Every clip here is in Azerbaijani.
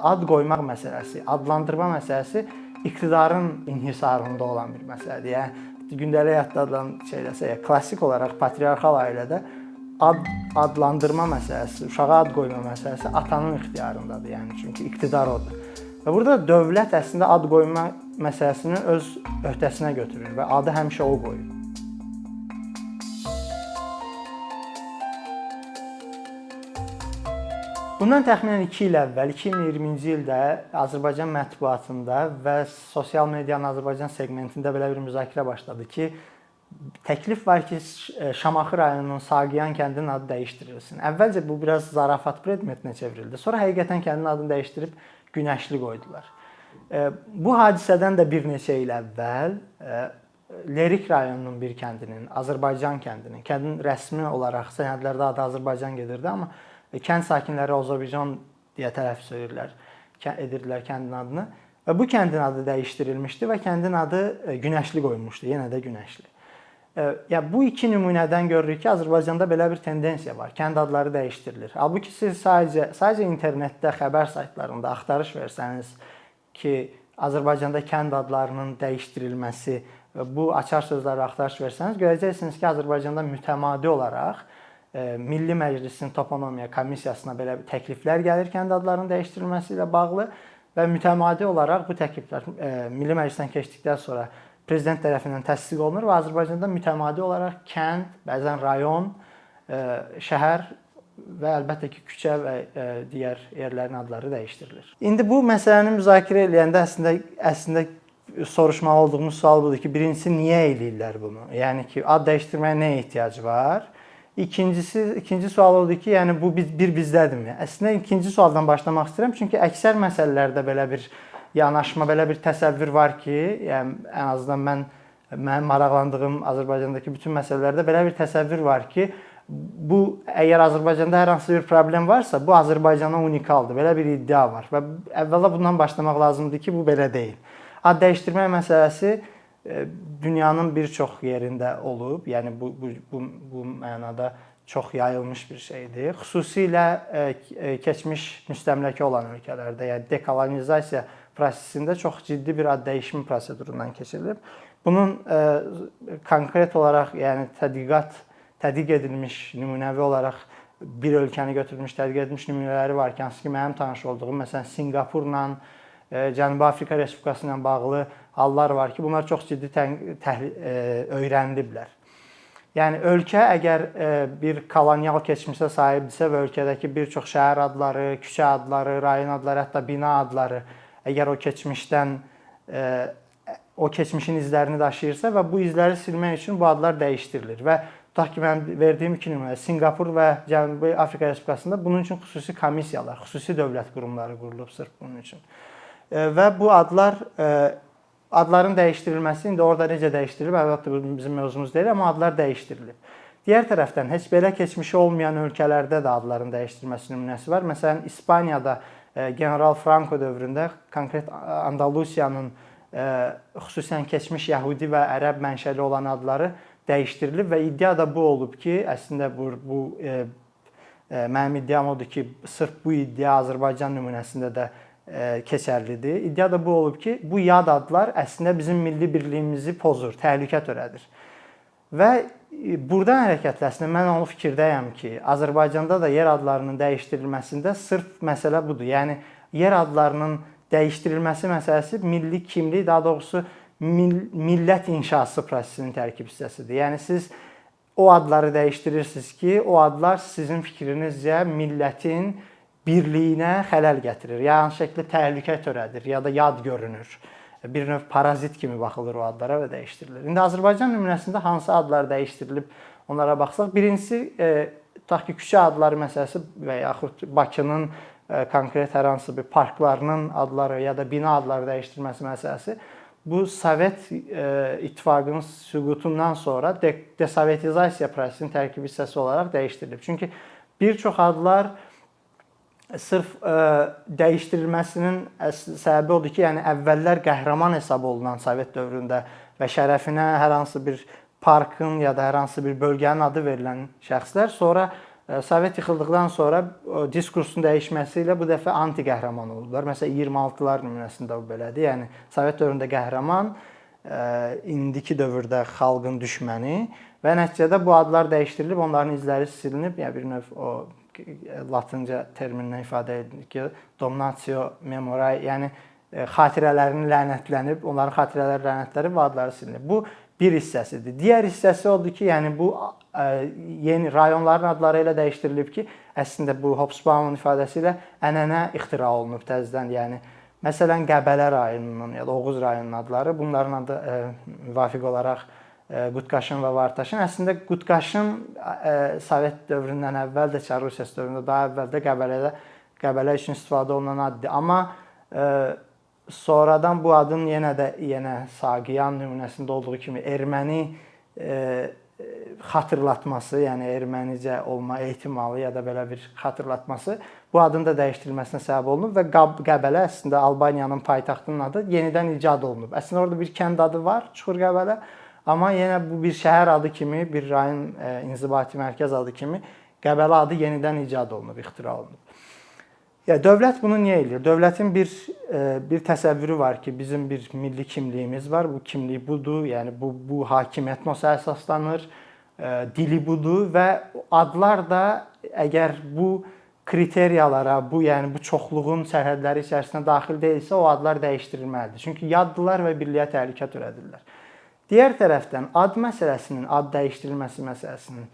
ad qoymaq məsələsi, adlandırma məsələsi iqtidarın inhisarında olan bir məsələdir. Yəni gündəlik həyatda şeyləsə, klassik olaraq patriarxal ailədə adlandırma məsələsi, uşağa ad qoyma məsələsi atanın ixtiyarındadır. Yəni çünki iqtidar odur. Və burada dövlət əslində ad qoyma məsələsini öz öhdəsinə götürür və adı həmişə o qoyur. Bundan təxminən 2 il əvvəl, 2020-ci ildə Azərbaycan mətbuatında və sosial medianın Azərbaycan seqmentində belə bir müzakirə başladı ki, təklif var ki, Şamaxı rayonunun Saqiyan kəndinin adı dəyişdirilsin. Əvvəlcə bu biraz zarafat predmetinə çevrildi. Sonra həqiqətən kəndin adını dəyişdirib Günəşli qoydular. Bu hadisədən də bir neçə il əvvəl Lerik rayonunun bir kəndinin, Azərbaycan kəndinin, kəndin rəsmi olaraq sənədlərdə adı Azərbaycan gedirdi, amma kənd sakinləri Azərbaycan deyə tələffüz edirdilər kəndin adını. Və bu kəndin adı dəyişdirilmişdi və kəndin adı Günəşli qoyulmuşdu, yenə də Günəşli. Bu iki nümunədən görürük ki, Azərbaycanda belə bir tendensiya var. Kənd adları dəyişdirilir. Halbuki siz sadəcə internetdə, xəbər saytlarında axtarış versəniz ki, Azərbaycanda kənd adlarının dəyişdirilməsi, bu açar sözlərlə axtarış versəniz, görəcəksiniz ki, Azərbaycanda mütəmadi olaraq Milli Məclisin Toponomiya Komissiyasına belə təkliflər gəlir kənd adlarının dəyişdirilməsi ilə bağlı və mütəmadi olaraq bu təkliflər Milli Məclisdən keçdikdən sonra Prezident tərəfindən təsdiq olunur və Azərbaycanda mütəmadi olaraq kənd, bəzən rayon, şəhər və əlbəttə ki, küçə və digər yerlərin adları dəyişdirilir. İndi bu məsələni müzakirə edəndə əslində soruşmalı olduğumuz sual budur ki, birincisi niyə eləyirlər bunu? Yəni ki, ad dəyişdirməyə nə ehtiyac var? İkinci sual odur ki, yəni bu bizdədirmi? Əslində ikinci sualdan başlamaq istəyirəm, çünki əksər məsələlərdə belə bir yanaşma, belə bir təsəvvür var ki, yəni ən azından mənim maraqlandığım Azərbaycandakı bütün məsələlərdə belə bir təsəvvür var ki, bu əgər Azərbaycanda hər hansı bir problem varsa, bu Azərbaycana unikaldır. Belə bir iddia var və əvvəla bundan başlamaq lazımdır ki, bu belə deyil. Ad dəyişdirmə məsələsi dünyanın bir çox yerində olub, yəni bu mənada çox yayılmış bir şeydir. Xüsusilə keçmiş müstəmləkə olan ölkələrdə, yəni dekolonizasiya prosesində çox ciddi bir ad dəyişimi prosedurundan keçirilib. Bunun konkret olaraq, yəni tədqiq edilmiş, nümunəvi olaraq bir ölkəni götürülmüş, tədqiq edilmiş nümunələri var ki, hansı ki mənim tanış olduğum, məsələn Sinqapurla, Cənubi Afrika Respublikası ilə bağlı hallar var ki, bunlar çox ciddi öyrəniliblər. Yəni ölkə əgər bir kolonial keçmişə sahibdirsə və ölkədəki bir çox şəhər adları, küçə adları, rayon adları, hətta bina adları əgər o keçmişin izlərini daşıyırsa və bu izləri silmək üçün bu adlar dəyişdirilir və tutaq ki, mənim verdiyim iki nümunə, Sinqapur və Cənubi Afrika Respublikasında bunun üçün xüsusi komissiyalar, xüsusi dövlət qurumları qurulub sırf bunun üçün. Və bu adların dəyişdirilməsi, indi orada necə dəyişdirilib, əlbəttə bu bizim mövzumuz deyil, amma adlar dəyişdirilib. Digər tərəfdən, heç belə keçmişi olmayan ölkələrdə də adların dəyişdirilməsi nümunəsi var. Məsələn, İspaniyada General Franco dövründə konkret Andalusiyanın xüsusən keçmiş yəhudi və ərəb mənşəli olan adları dəyişdirilib və iddia da bu olub ki, əslində mənim iddiam odur ki, sırf bu iddia Azərbaycan nümunəsində də keçərlidir. İddia da bu olub ki, bu yad adlar əslində bizim milli birliyimizi pozur, təhlükə törədir. Və buradan hərəkətlə əslində mən o fikirdəyəm ki, Azərbaycanda da yer adlarının dəyişdirilməsində sırf məsələ budur. Yəni yer adlarının dəyişdirilməsi məsələsi milli kimlik, daha doğrusu millət inşası prosesinin tərkib hissəsidir. Yəni siz o adları dəyişdirirsiniz ki, o adlar sizin fikrinizcə millətin birliyinə xələl gətirir, ya hansı şəkildə təhlükə törədir, ya da yad görünür. Bir növ parazit kimi baxılır o adlara və dəyişdirilir. İndi Azərbaycan nümunəsində hansı adlar dəyişdirilib onlara baxsaq, birincisi, tutaq ki, küçə adları məsələsi və yaxud Bakının konkret hər hansı bir parklarının adları ya da bina adları dəyişdirilməsi məsələsi bu Sovet İttifaqının süqutundan sonra desovetizasiya prosesinin tərkib hissəsi olaraq dəyişdirilib. Çünki bir çox adlar sırf dəyişdirilməsinin səbəbi odur ki, yəni əvvəllər qəhrəman hesab olunan Sovet dövründə və şərəfinə hər hansı bir parkın ya da hər hansı bir bölgənin adı verilən şəxslər sonra Sovet yıxıldıqdan sonra diskursun dəyişməsi ilə bu dəfə anti qəhrəman oldular. Məsələn 26-lar nümunəsində bu belədir. Yəni Sovet dövründə qəhrəman, indiki dövrdə xalqın düşməni və nəticədə bu adlar dəyişdirilib, onların izləri silinib. Yəni bir növ o latınca terminlə ifadə edilir ki, dominatio memorae, yəni xatirələrini lənətlənib, onların xatirələri lənətlənib və adları silinib. Bu bir hissəsidir. Digər hissəsi odur ki, yəni bu yeni rayonların adları elə dəyişdirilib ki, əslində bu Hobsbawmın ifadəsi ilə ənənə ixtira olunub təzədən. Yəni məsələn Qəbələ rayonunun ya da Oğuz rayonunun adları, bunların adı müvafiq olaraq Qutqaşın və Vartaşın. Əslində Qutqaşın Sovet dövründən əvvəl də, Çar Rusiyası dövründə daha əvvəl də Qəbələ üçün istifadə olunan addır. Amma sonradan bu adın yenə Saqiyan nümunəsində olduğu kimi erməni xatırlatması, yəni ermənicə olma ehtimalı ya da belə bir xatırlatması bu adın da dəyişdirilməsinə səbəb olunub və Qəbələ əslində Albaniyanın paytaxtının adı yenidən icad olunub. Əslində orada bir kənd adı var, Çuxur Qəbələ, amma yenə bu bir şəhər adı kimi, bir rayon inzibati mərkəz adı kimi Qəbələ adı yenidən icad olunub, ixtira olunub. Ya dövlət bunu niyə eləyir? Dövlətin bir təsəvvürü var ki, bizim bir milli kimliyimiz var. Bu kimlik budur. Yəni bu hakimiyyət nəsə əsaslanır, dili budur və adlar da əgər bu kriteriyalara, yəni bu çoxluğun sərhədləri içərisinə daxil deyilsə, o adlar dəyişdirilməlidir. Çünki yaddılar və birliyə təhlükə törədirlər. Digər tərəfdən ad məsələsinin, ad dəyişdirilməsi məsələsinin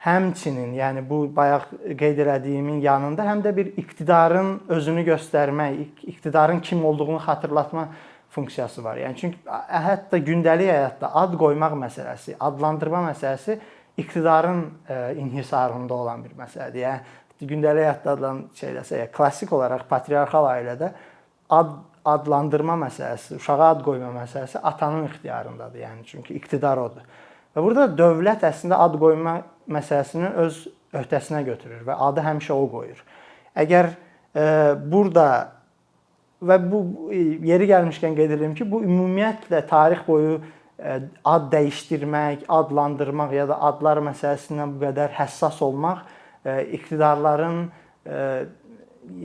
həmçinin, yəni bu bayaq qeyd elədiyimin yanında həm də bir iqtidarın özünü göstərmək, iqtidarın kim olduğunu xatırlatma funksiyası var. Yəni çünki hətta gündəlik həyatda ad qoymaq məsələsi, adlandırma məsələsi iqtidarın inhisarında olan bir məsələdir. Yəni gündəlik həyatda adlan şeyləsə, klassik olaraq patriarxal ailədə adlandırma məsələsi, uşağa ad qoyma məsələsi atanın ixtiyarındadır. Yəni çünki iqtidar odur. Və burada dövlət əslində ad qoyma məsələsini öz öhdəsinə götürür və adı həmişə o qoyur. Əgər burada və bu yeri gəlmişkən qeyd edelim ki, bu ümumiyyətlə tarix boyu ad dəyişdirmək, adlandırmaq ya da adlar məsələsindən bu qədər həssas olmaq iqtidarların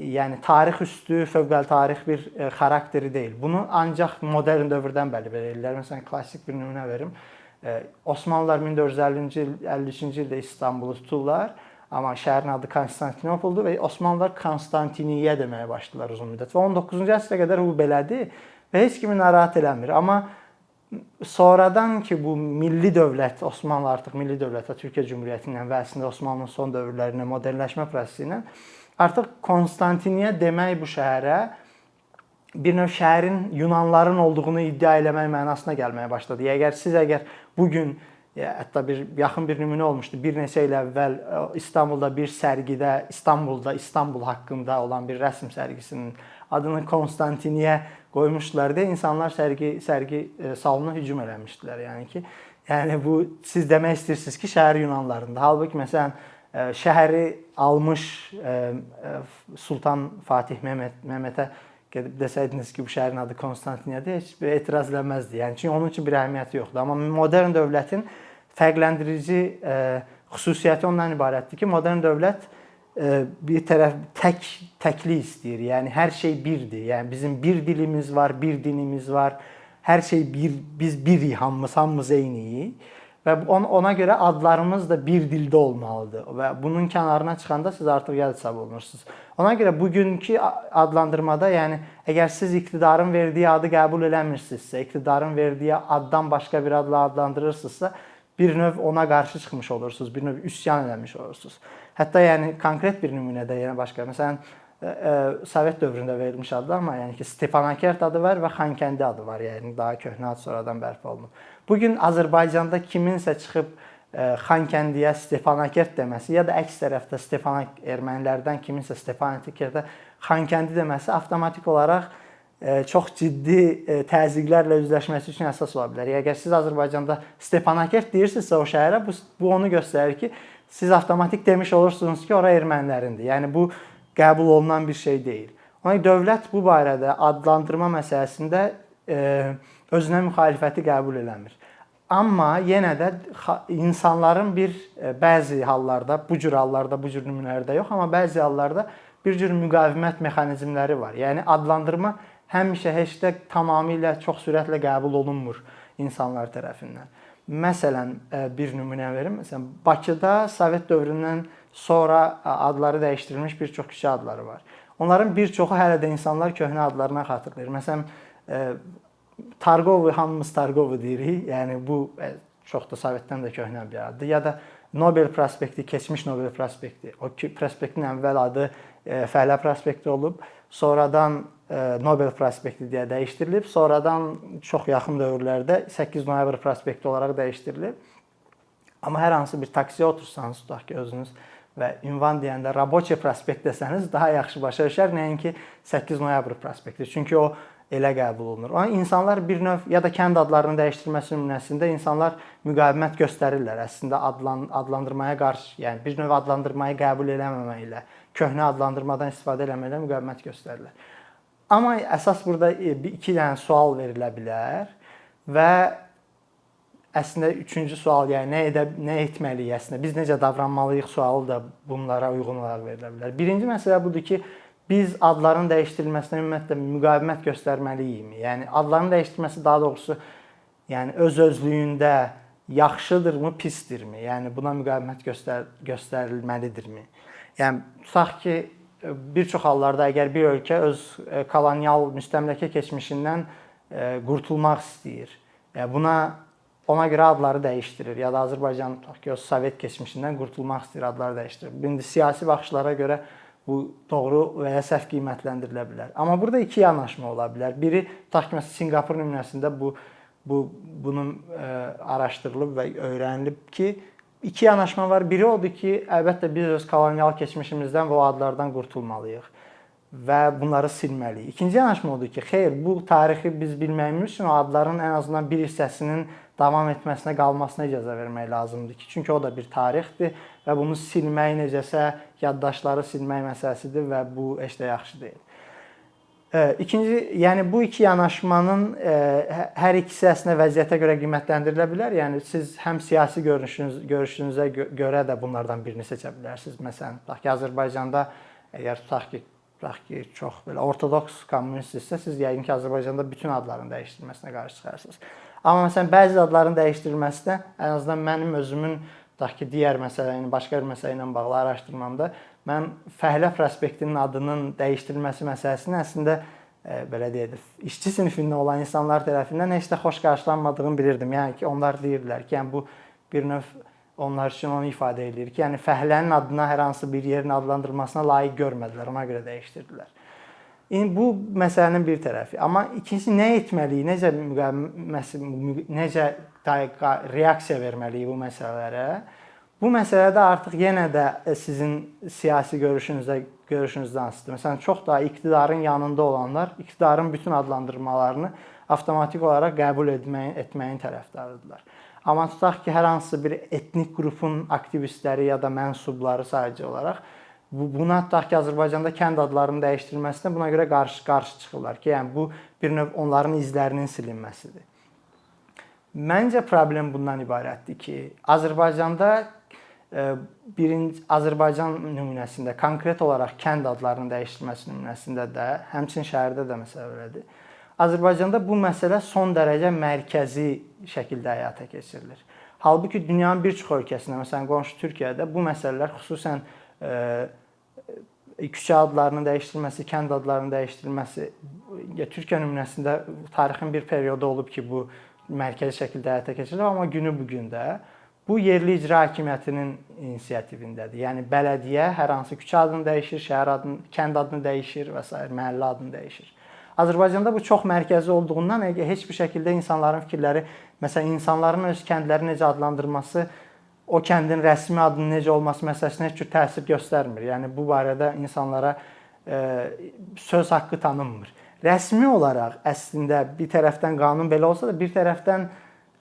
yəni tarix üstü, fövqəli tarix bir xarakteri deyil. Bunu ancaq modern dövrdən bəri eləyirlər. Məsələn, klassik bir nümunə verim. Osmanlılar 1450-ci il, 53-cü ildə İstanbulu tuturlar, amma şəhərin adı Konstantinopoldur və Osmanlılar Konstantiniyə deməyə başladılar uzun müddət. Və 19-cu əsrə qədər bu belədir və heç kimi narahat eləmir. Amma sonradan ki bu milli dövlət, Osmanlı artıq milli dövlətə, Türkiyə Cümhuriyyəti ilə və əslində Osmanlının son dövrlərində modernləşmə prosesi ilə artıq Konstantiniyə demək bu şəhərə bir növ şəhərin Yunanların olduğunu iddia eləmək mənasına gəlməyə başladı. Əgər bu gün hətta yaxın bir nümunə olmuşdu. Bir neçə il əvvəl İstanbulda bir sərgidə İstanbul haqqında olan bir rəsm sərgisinin adını Konstantiniyə qoymuşdular deyə insanlar sərgi salonuna hücum eləmişdilər. Yəni bu siz demək istəyirsiniz ki, şəhər Yunanlarında. Halbuki məsələn şəhəri almış Sultan Fatih Mehmetə gedib desəydiniz ki, bu şəhərin adı Konstantiniyadır, heç bir etiraz eləməzdi. Yəni çünki onun üçün bir əhəmiyyəti yoxdur. Amma modern dövlətin fərqləndirici xüsusiyyəti ondan ibarətdir ki, modern dövlət bir tərəf təklik istəyir. Yəni hər şey birdir. Yəni bizim bir dilimiz var, bir dinimiz var. Hər şey biz birik, hamımız eyniyik. Və ona görə adlarımız da bir dildə olmalıdır və bunun kənarına çıxanda siz artıq yad hesab olunursunuz. Ona görə bugünkü adlandırmada, yəni əgər siz iqtidarın verdiyi adı qəbul eləmirsinizsə, iqtidarın verdiyi addan başqa bir adla adlandırırsınızsa, bir növ ona qarşı çıxmış olursunuz, bir növ üsyan eləmiş olursunuz. Hətta yəni konkret bir nümunədə yenə başqa, məsələn Sovet dövründə verilmiş adlar, amma yəni ki Stepanakert adı var və Xankəndi adı var. Yəni daha köhnə ad sonradan bərpa olunub. Bugün Azərbaycanda kiminsə çıxıb Xankəndiyə Stepanakert deməsi ya da əks tərəfdə ermənilərdən kiminsə Stepanakertə Xankəndi deməsi avtomatik olaraq çox ciddi təzyiqlərlə üzləşməsi üçün əsas ola bilər. Əgər siz Azərbaycanda Stepanakert deyirsinizsə o şəhərə, bu onu göstərir ki, siz avtomatik demiş olursunuz ki, ora ermənilərindir. Yəni bu qəbul olunan bir şey deyil. Ona dövlət bu barədə adlandırma məsələsində özünə müxalifəti qəbul eləmir. Amma yenə də insanların bəzi hallarda, bu cür hallarda, bu cür nümunələrdə yox, amma bəzi hallarda bir cür müqavimət mexanizmləri var. Yəni adlandırma həmişə heç də tamamilə çox sürətlə qəbul olunmur insanlar tərəfindən. Məsələn, bir nümunə verim. Məsələn, Bakıda Sovet dövründən sonra adları dəyişdirilmiş bir çox küçə adları var. Onların bir çoxu hələ də insanlar köhnə adlarına xatırlayır. Məsələn, Targovu hamımız Targovu deyirik. Yəni bu çox da Sovetdən də köhnə bir addır. Ya da Nobel prospekti, keçmiş Nobel prospekti. O prospektin əvvəl adı Fəhlə prospekti olub, sonradan Nobel prospekti deyə dəyişdirilib, sonradan çox yaxın dövrlərdə 8 noyabr prospekti olaraq dəyişdirilib. Amma hər hansı bir taksiyə otursanız, tutaq ki, özünüz və ünvan deyəndə Rabochi prospekt desəniz daha yaxşı başa düşər, nəinki 8 noyabr prospekti. Çünki o elə qəbul olunur. Amma insanlar bir növ ya da kənd adlarının dəyişdirilməsi nümunəsində insanlar müqavimət göstərirlər. Əslində adlandırmaya qarşı, yəni bir növ adlandırmayı qəbul eləməməklə, köhnə adlandırmadan istifadə eləməklə müqavimət göstərirlər. Amma əsas burada iki dənə sual verilə bilər və əslində üçüncü sual, yəni nə etməliyik əslində, biz necə davranmalıyıq sualı da bunlara uyğun olaraq verilə bilər. Birinci məsələ budur ki, biz adların dəyişdirilməsinə ümumiyyətlə müqavimət göstərməliyikmi? Yəni adların dəyişdirilməsi daha doğrusu yəni öz-özlüyündə yaxşıdırmı, pisdirmi? Yəni buna müqavimət göstərilməlidirmi? Yəni tutaq ki, bir çox hallarda əgər bir ölkə öz kolonial müstəmləkə keçmişindən qurtulmaq istəyir, ona görə adları dəyişdirir ya da Azərbaycan tutaq ki, öz Sovet keçmişindən qurtulmaq istəyir, adları dəyişdirir. İndi siyasi baxışlara görə bu doğru və ya səhv qiymətləndirilə bilər. Amma burada iki yanaşma ola bilər. Biri tutaq ki, Sinqapur nümunəsində bunun araşdırılıb və öyrənilib ki, iki yanaşma var. Biri odur ki, əlbəttə biz öz kolonial keçmişimizdən və o adlardan qurtulmalıyıq və bunları silməliyik. İkinci yanaşma odur ki, xeyr, bu tarixi biz bilməyimiz üçün o adların ən azından bir hissəsinin davam etməsinə, qalmasına icazə vermək lazımdır ki, çünki o da bir tarixdir və bunu silmək necəsə yaddaşları silmək məsələsidir və bu heç də yaxşı deyil. İkinci, yəni bu iki yanaşmanın hər ikisi əslində vəziyyətə görə qiymətləndirilə bilər. Yəni siz həm siyasi görüşünüzə görə də bunlardan birini seçə bilərsiniz. Məsələn, tutaq ki, Azərbaycanda əgər tutaq ki, çox belə ortodoks kommunistdirsə, siz yəqin ki, Azərbaycanda bütün adların dəyişdirilməsinə qarşı çıxarsınız. Amma məsələn, bəzi adların dəyişdirilməsinə ən azından mənim özümün tutaq ki, digər məsələ ilə, başqa bir məsələ ilə bağlı araşdırmamda mən Fəhlə prospektinin adının dəyişdirilməsi məsələsini əslində belə deyək, işçi sinifində olan insanlar tərəfindən heç də xoş qarşılanmadığını bilirdim. Yəni ki, onlar deyirdilər ki, yəni bu bir növ onlar üçün onu ifadə edir ki, yəni fəhlənin adına hər hansı bir yerin adlandırılmasına layiq görmədilər, ona görə dəyişdirdilər. Bu məsələnin bir tərəfi. Amma ikincisi, nə etməliyik, necə reaksiya verməliyik bu məsələlərə? Bu məsələdə artıq yenə də sizin siyasi görüşünüzdən asılıdır. Məsələn, çox daha iqtidarın yanında olanlar iqtidarın bütün adlandırmalarını avtomatik olaraq qəbul etməyin tərəfdarıdırlar. Amma tutaq ki, hər hansı bir etnik qrupun aktivistləri ya da mənsubları sadəcə olaraq buna tutaq ki, Azərbaycanda kənd adlarının dəyişdirilməsinə buna görə qarşı çıxırlar ki, yəni bu bir növ onların izlərinin silinməsidir. Məncə problem bundan ibarətdir ki, Azərbaycan nümunəsində, konkret olaraq kənd adlarının dəyişdirilməsi nümunəsində də, həmçinin şəhərdə də məsələ belədir. Azərbaycanda bu məsələ son dərəcə mərkəzi şəkildə həyata keçirilir. Halbuki dünyanın bir çox ölkəsində, məsələn qonşu Türkiyədə bu məsələlər xüsusən küçə adlarının dəyişdirilməsi, kənd adlarının dəyişdirilməsi, Türkiyə nümunəsində tarixin bir periodu olub ki, bu mərkəzi şəkildə həyata keçirilir, amma günü bu gündə bu yerli icra hakimiyyətinin inisiativindədir. Yəni bələdiyyə hər hansı küçə adını dəyişir, şəhər adını, kənd adını dəyişir və s. məhəllə adını dəyişir. Azərbaycanda bu çox mərkəzi olduğundan heç bir şəkildə insanların fikirləri, məsələn, insanların öz kəndləri necə adlandırması, o kəndin rəsmi adının necə olması məsələsinə heç cür təsir göstərmir. Yəni bu barədə insanlara söz haqqı tanınmır. Rəsmi olaraq əslində bir tərəfdən qanun belə olsa da, bir tərəfdən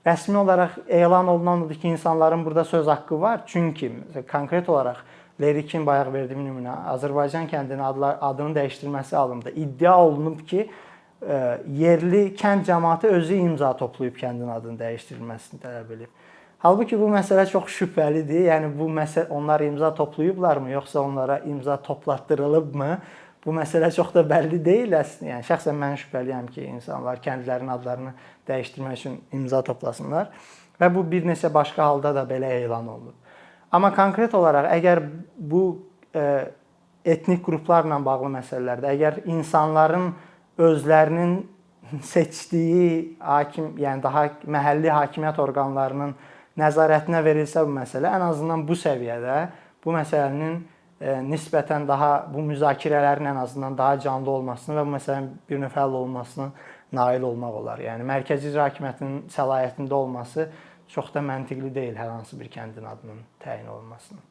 rəsmi olaraq elan olunan odur ki, insanların burada söz haqqı var. Çünki konkret olaraq Lerikin bayaq verdiyim nümunə Azərbaycan kəndinin adının dəyişdirilməsi halında iddia olunub ki, yerli kənd cəmaəti özü imza toplayıb kəndin adının dəyişdirilməsini tələb edib. Halbuki bu məsələ çox şübhəlidir. Yəni bu məsələ onlar imza toplayıblarmı, yoxsa onlara imza toplatdırılıbmı? Bu məsələ çox da bəlli deyil əslində. Yəni şəxsən mən şübhəliyəm ki, insanlar kəndlərin adlarını dəyişdirmək üçün imza toplasınlar və bu bir neçə başqa halda da belə elan olunub. Amma konkret olaraq əgər bu etnik qruplarla bağlı məsələlərdə, əgər insanların özlərinin seçdiyi hakim, yəni daha məhəlli hakimiyyət orqanlarının nəzarətinə verilsə bu məsələ, ən azından bu səviyyədə bu məsələnin nisbətən daha bu müzakirələrin ən azından daha canlı olmasını və bu məsələnin bir növ həll olunmasına nail olmaq olar. Yəni mərkəzi icra hakimiyyətinin səlahiyyətində olması çox da məntiqli deyil hər hansı bir kəndin adının təyin olunmasının.